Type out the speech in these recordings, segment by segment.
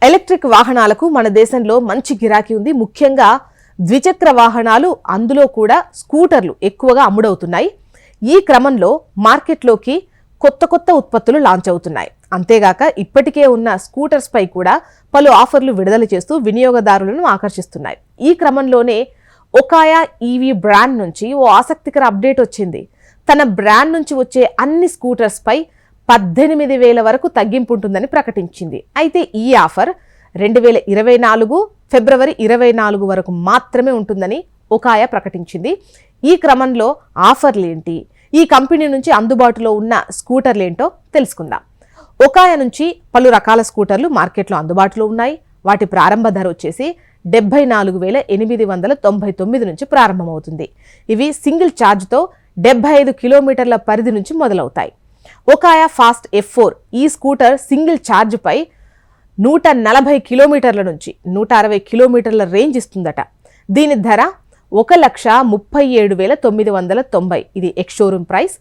Electric వాహనాలకు మన దేశంలో మంచి గిరాకీ ఉంది. ముఖ్యంగా ద్విచక్ర వాహనాలు, అందులో కూడా స్కూటర్లు ఎక్కువగా అమ్ముడవుతున్నాయి. ఈ క్రమంలో మార్కెట్లోకి కొత్త ఉత్పత్తులు లాంచ్ అవుతున్నాయి. అంతేగాక ఇప్పటికే ఉన్న స్కూటర్స్ పై కూడా పలు ఆఫర్లు విడుదల చేస్తూ వినియోగదారులను ఆకర్షిస్తున్నాయి. ఈ క్రమంలోనే ఒకాయా ఈవీ బ్రాండ్ నుంచి ఓ ఆసక్తికర అప్డేట్ వచ్చింది. తన బ్రాండ్ నుంచి వచ్చే అన్ని స్కూటర్స్ పై 18,000 వరకు తగ్గింపు ఉంటుందని ప్రకటించింది. అయితే ఈ ఆఫర్ 2024 ఫిబ్రవరి 24 వరకు మాత్రమే ఉంటుందని ఒకాయా ప్రకటించింది. ఈ క్రమంలో ఆఫర్లేంటి, ఈ కంపెనీ నుంచి అందుబాటులో ఉన్న స్కూటర్లేంటో తెలుసుకుందాం. ఒకాయా నుంచి పలు రకాల స్కూటర్లు మార్కెట్లో అందుబాటులో ఉన్నాయి. వాటి ప్రారంభ ధర వచ్చేసి 74,899 నుంచి ప్రారంభమవుతుంది. ఇవి సింగిల్ ఛార్జ్తో 75 కిలోమీటర్ల పరిధి నుంచి మొదలవుతాయి. ఒకాయా ఫాస్ట్ F4 ఈ స్కూటర్ సింగిల్ ఛార్జ్ పై 140 కిలోమీటర్ల నుంచి 160 కిలోమీటర్ల రేంజ్ ఇస్తుందట. దీని ధర 1,37,990. ఇది ఎక్స్ షోరూమ్ ప్రైస్.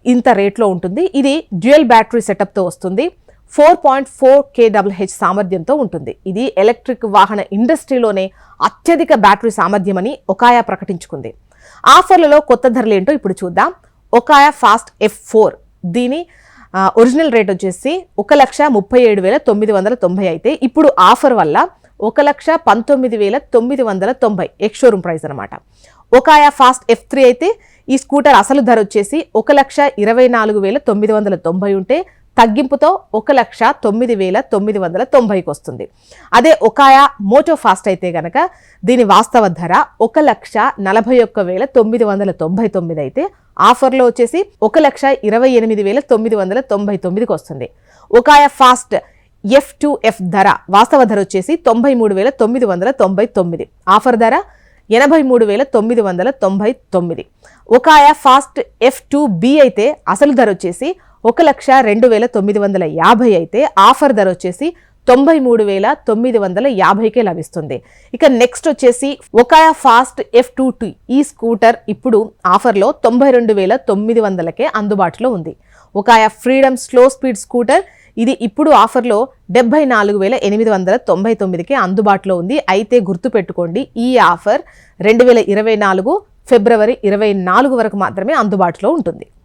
ఇంత రేట్లో ఉంటుంది. ఇది డ్యూయల్ బ్యాటరీ సెటప్తో వస్తుంది. 4.4 kWh సామర్థ్యంతో ఉంటుంది. ఇది ఎలక్ట్రిక్ వాహన ఇండస్ట్రీలోనే అత్యధిక బ్యాటరీ సామర్థ్యం అని ఒకాయా ప్రకటించుకుంది. ఆఫర్లలో కొత్త ధరలు ఏంటో ఇప్పుడు చూద్దాం. ఒకాయా ఫాస్ట్ F4 దీని ఒరిజినల్ రేట్ వచ్చేసి 1,37,990 అయితే ఇప్పుడు ఆఫర్ వల్ల 1,19,990 ఎక్స్ షోరూమ్ ప్రైస్ అనమాట. ఒకాయా ఫాస్ట్ F3 అయితే ఈ స్కూటర్ అసలు ధర వచ్చేసి 1,24,990 ఉంటే తగ్గింపుతో 1,09,990కి వస్తుంది. అదే ఒకాయా మోటో ఫాస్ట్ అయితే గనక దీని వాస్తవ ధర 1,41,999 అయితే ఆఫర్లో వచ్చేసి 1,28,999కి వస్తుంది. ఒకాయా ఫాస్ట్ F2F ధర వాస్తవ ధర వచ్చేసి 93,999. ఆఫర్ ధర 83,999. ఒకాయా ఫాస్ట్ F2B అయితే అసలు ధర వచ్చేసి 1,02,950 అయితే ఆఫర్ ధర వచ్చేసి 93,950కే లభిస్తుంది. ఇక నెక్స్ట్ వచ్చేసి ఒకాయా ఫాస్ట్ F2T ఈ స్కూటర్ ఇప్పుడు ఆఫర్లో 92,900కే అందుబాటులో ఉంది. ఒకాయా ఫ్రీడమ్ స్లో స్పీడ్ స్కూటర్ ఇది ఇప్పుడు ఆఫర్లో 74,899కే అందుబాటులో ఉంది. అయితే గుర్తుపెట్టుకోండి, ఈ ఆఫర్ 2024 ఫిబ్రవరి 24 వరకు మాత్రమే అందుబాటులో ఉంటుంది.